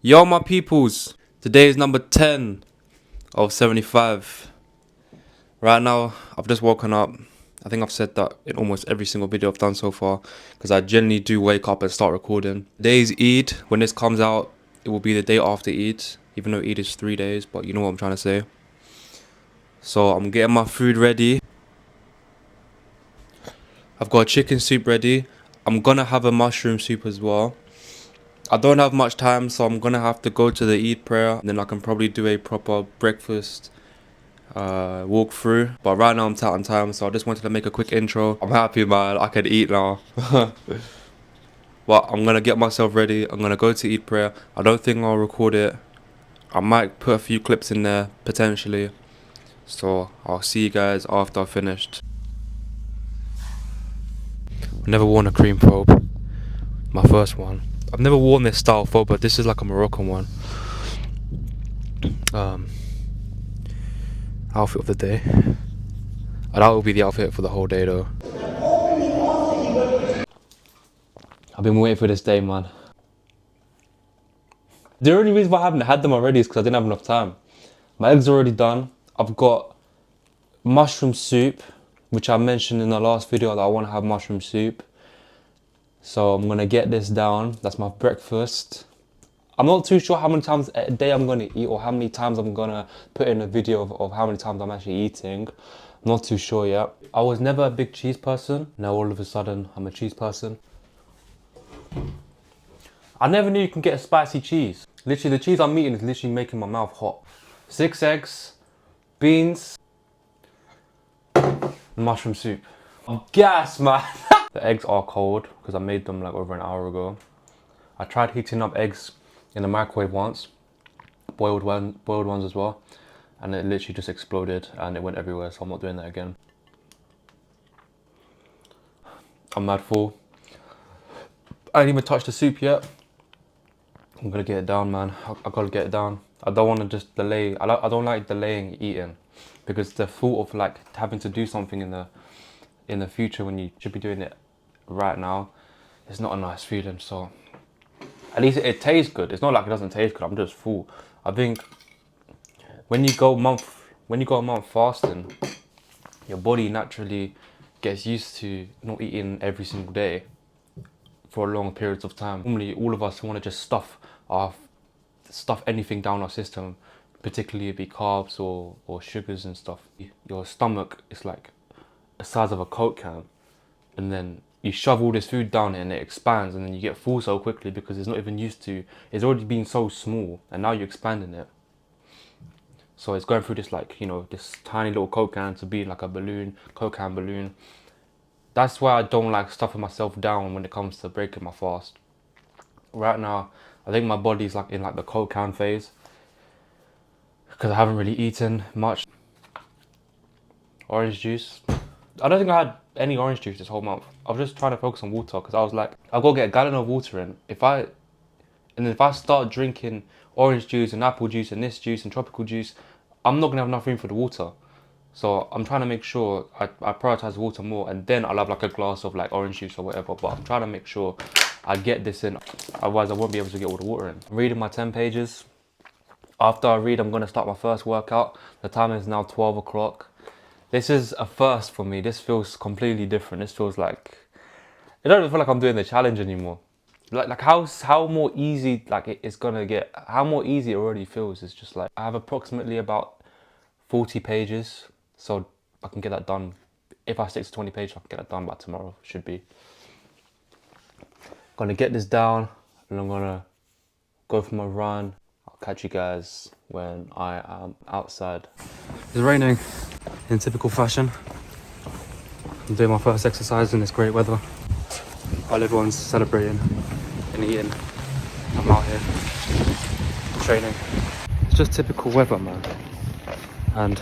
Yo, my peoples, today is number 10 of 75. Right now, I've just woken up. I think I've said that in almost every single video I've done so far, because I generally do wake up and start recording. Today's Eid. When this comes out, it will be the day after Eid, even though Eid is 3 days, but you know what I'm trying to say. So I'm getting my food ready. I've got a chicken soup ready. I'm gonna have a mushroom soup as well. I don't have much time, so I'm gonna have to go to the Eid prayer, and then I can probably do a proper breakfast walk through. But right now I'm tight on time, so I just wanted to make a quick intro. I'm happy, man. I can eat now. But I'm gonna get myself ready. I'm gonna go to Eid prayer. I don't think I'll record it. I might put a few clips in there potentially. So I'll see you guys after I've finished. I've never worn a cream probe. My first one. I've never worn this style before, but this is like a Moroccan one. Outfit of the day. And that will be the outfit for the whole day though. I've been waiting for this day, man. The only reason why I haven't had them already is because I didn't have enough time. My eggs are already done. I've got mushroom soup, which I mentioned in the last video that I want to have mushroom soup. So I'm gonna get this down. That's my breakfast. I'm not too sure how many times a day I'm gonna eat, or how many times I'm gonna put in a video of how many times I'm actually eating. I'm not too sure yet. I was never a big cheese person. Now all of a sudden I'm a cheese person. I never knew you can get a spicy cheese. Literally, the cheese I'm eating is literally making my mouth hot. 6 eggs, beans, mushroom soup. I'm gassed, man. The eggs are cold because I made them like over an hour ago. I tried heating up eggs in the microwave once, boiled ones as well, and it literally just exploded and it went everywhere, so I'm not doing that again. I'm mad full. I didn't even touch the soup yet. I'm gonna get it down, man. I gotta get it down. I don't want to just delay. I don't like delaying eating, because the thought of like having to do something in the future when you should be doing it right now is not a nice feeling. So at least it tastes good. It's not like it doesn't taste good. I'm just full. I think when you go a month fasting, your body naturally gets used to not eating every single day for long periods of time. Normally, all of us want to just stuff anything down our system, particularly it be carbs or sugars and stuff. Your stomach is like the size of a Coke can, and then you shove all this food down it and it expands, and then you get full so quickly because it's not even used to. It's already been so small, and now you're expanding it. So it's going through this, like, you know, this tiny little Coke can to be like a balloon, Coke can balloon. That's why I don't like stuffing myself down when it comes to breaking my fast. Right now, I think my body's like in like the Coke can phase, because I haven't really eaten much. Orange juice. I don't think I had any orange juice this whole month. I was just trying to focus on water, because I was like, I've got to get a gallon of water in. If I start drinking orange juice and apple juice and this juice and tropical juice, I'm not gonna have enough room for the water. So I'm trying to make sure I prioritize water more, and then I'll have like a glass of like orange juice or whatever. But I'm trying to make sure I get this in, otherwise I won't be able to get all the water in. I'm reading my 10 pages. After I read, I'm gonna start my first workout. The time is now 12 o'clock. This is a first for me. This feels completely different. This feels like, it don't feel like I'm doing the challenge anymore. Like how more easy like it's gonna get, how more easy it already feels. It's just like, I have approximately about 40 pages, so I can get that done. If I stick to 20 pages, I can get that done by tomorrow, should be. Gonna get this down, and I'm gonna go for my run. I'll catch you guys when I am outside. It's raining in typical fashion. I'm doing my first exercise in this great weather while everyone's celebrating and eating. I'm out here training. It's just typical weather, man. And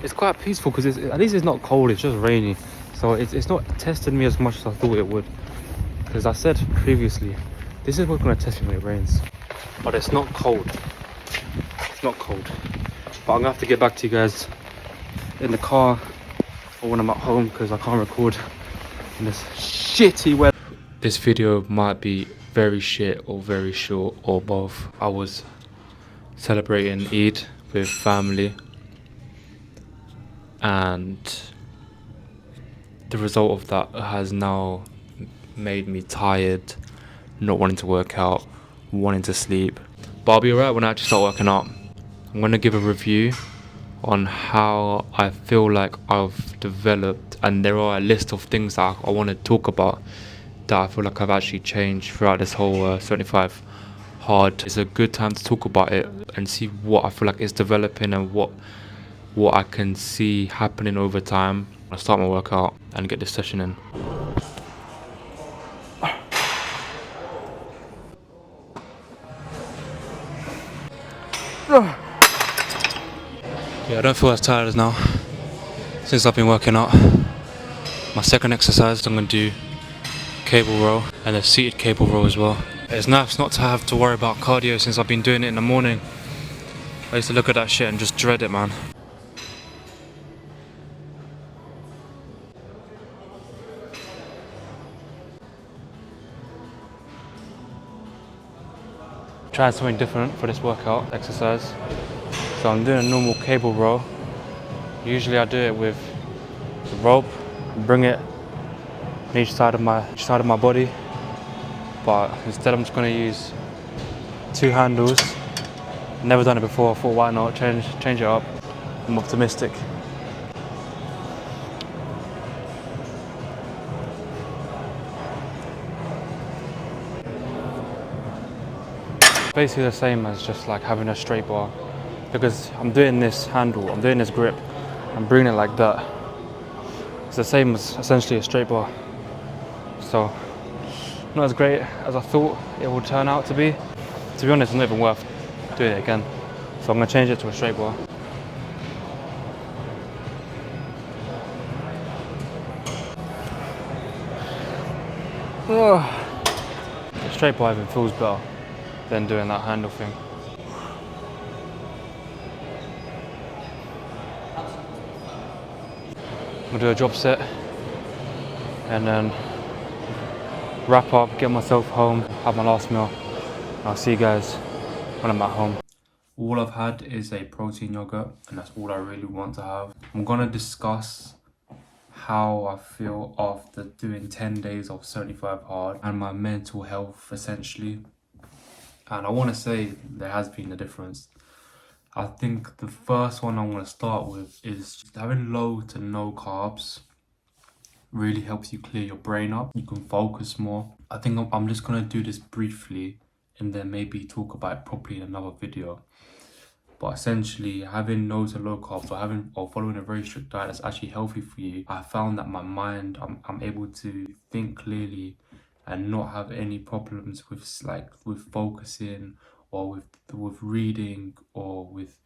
it's quite peaceful because at least it's not cold, it's just rainy. So it's not testing me as much as I thought it would. Because I said previously, this is what's going to test me when it rains. But it's not cold. It's not cold. But I'm going to have to get back to you guys in the car or when I'm at home, because I can't record in this shitty weather. This video might be very shit or very short or both. I was celebrating Eid with family, and the result of that has now made me tired, not wanting to work out, wanting to sleep. But I'll be alright when I actually start working out. I'm gonna give a review on how I feel like I've developed, and there are a list of things that I want to talk about that I feel like I've actually changed throughout this whole 75 hard. It's a good time to talk about it and see what I feel like is developing and what I can see happening over time. I start my workout and get this session in. Yeah, I don't feel as tired as now since I've been working out. My second exercise, I'm gonna do cable row and a seated cable row as well. It's nice not to have to worry about cardio since I've been doing it in the morning. I used to look at that shit and just dread it, man. Trying something different for this workout exercise. So I'm doing a normal cable row. Usually I do it with the rope, bring it on each side of my body. But instead I'm just gonna use 2 handles. Never done it before, I thought why not change it up. I'm optimistic. Basically the same as just like having a straight bar, because I'm doing this handle, I'm doing this grip, I'm bringing it like that. It's the same as essentially a straight bar. So not as great as I thought it would turn out to be. To be honest, it's not even worth doing it again. So I'm gonna change it to a straight bar. The straight bar even feels better than doing that handle thing. I'm gonna do a drop set and then wrap up, get myself home, have my last meal. I'll see you guys when I'm at home. All I've had is a protein yogurt, and that's all I really want to have. I'm gonna discuss how I feel after doing 10 days of 75 hard and my mental health essentially. And I want to say there has been a difference. I think the first one I want to start with is having low to no carbs really helps you clear your brain up. You can focus more. I think I'm just going to do this briefly and then maybe talk about it properly in another video. But essentially, having no to low carbs or following a very strict diet that's actually healthy for you, I found that my mind, I'm able to think clearly and not have any problems with focusing or with reading or with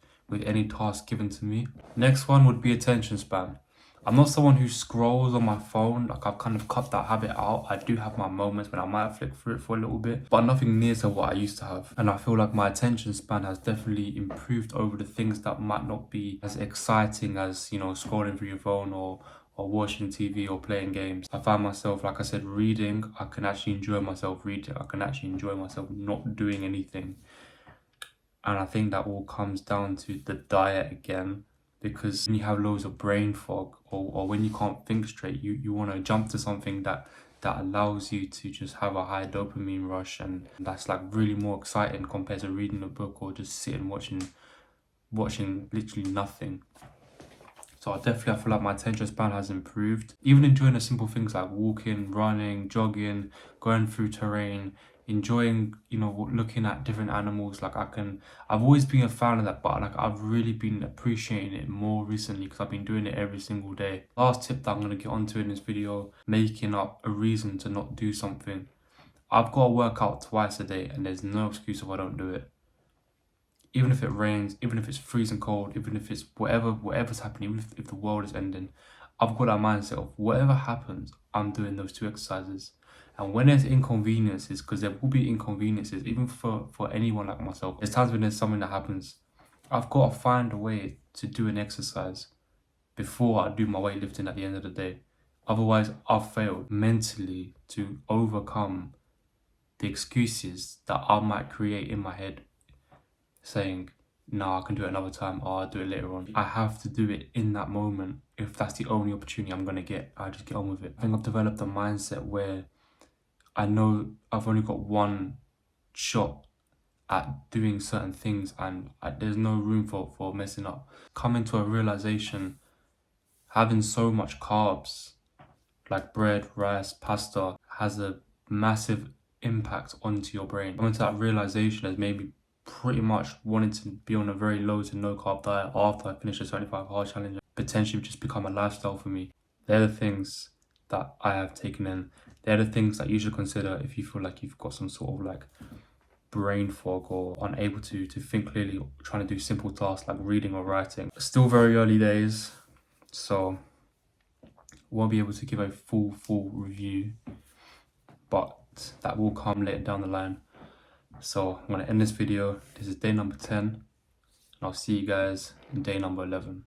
any task given to me. Next one would be attention span. I'm not someone who scrolls on my phone, like I've kind of cut that habit out. I do have my moments when I might flick through it for a little bit, but nothing near to what I used to have. And I feel like my attention span has definitely improved over the things that might not be as exciting as, scrolling through your phone or watching TV or playing games. I find myself, like I said, reading. I can actually enjoy myself reading. I can actually enjoy myself not doing anything. And I think that all comes down to the diet again, because when you have loads of brain fog or when you can't think straight, you want to jump to something that allows you to just have a high dopamine rush, and that's like really more exciting compared to reading a book or just sitting watching literally nothing. So I feel like my attention span has improved. Even enjoying the simple things like walking, running, jogging, going through terrain, enjoying, looking at different animals. I've always been a fan of that, but I've really been appreciating it more recently because I've been doing it every single day. Last tip that I'm going to get onto in this video, making up a reason to not do something. I've got to work out twice a day and there's no excuse if I don't do it. Even if it rains, even if it's freezing cold, even if it's whatever's happening, even if the world is ending, I've got that mindset of whatever happens, I'm doing those 2 exercises. And when there's inconveniences, because there will be inconveniences, even for anyone like myself, there's times when there's something that happens, I've got to find a way to do an exercise before I do my weightlifting at the end of the day. Otherwise, I've failed mentally to overcome the excuses that I might create in my head saying, no, I can do it another time, or I'll do it later on. I have to do it in that moment. If that's the only opportunity I'm gonna get, I just get on with it. I think I've developed a mindset where I know I've only got one shot at doing certain things, and there's no room for messing up. Coming to a realization, having so much carbs, like bread, rice, pasta, has a massive impact onto your brain. Coming to that realization has made me pretty much wanting to be on a very low to no carb diet after I finish the 75 hour challenge. Potentially just become a lifestyle for me. They're the things that I have taken in. They're the things that you should consider if you feel like you've got some sort of like brain fog or unable to think clearly, trying to do simple tasks like reading or writing. Still very early days, so won't be able to give a full review, but that will come later down the line. So I'm going to end this video. This is day number 10, and I'll see you guys in day number 11.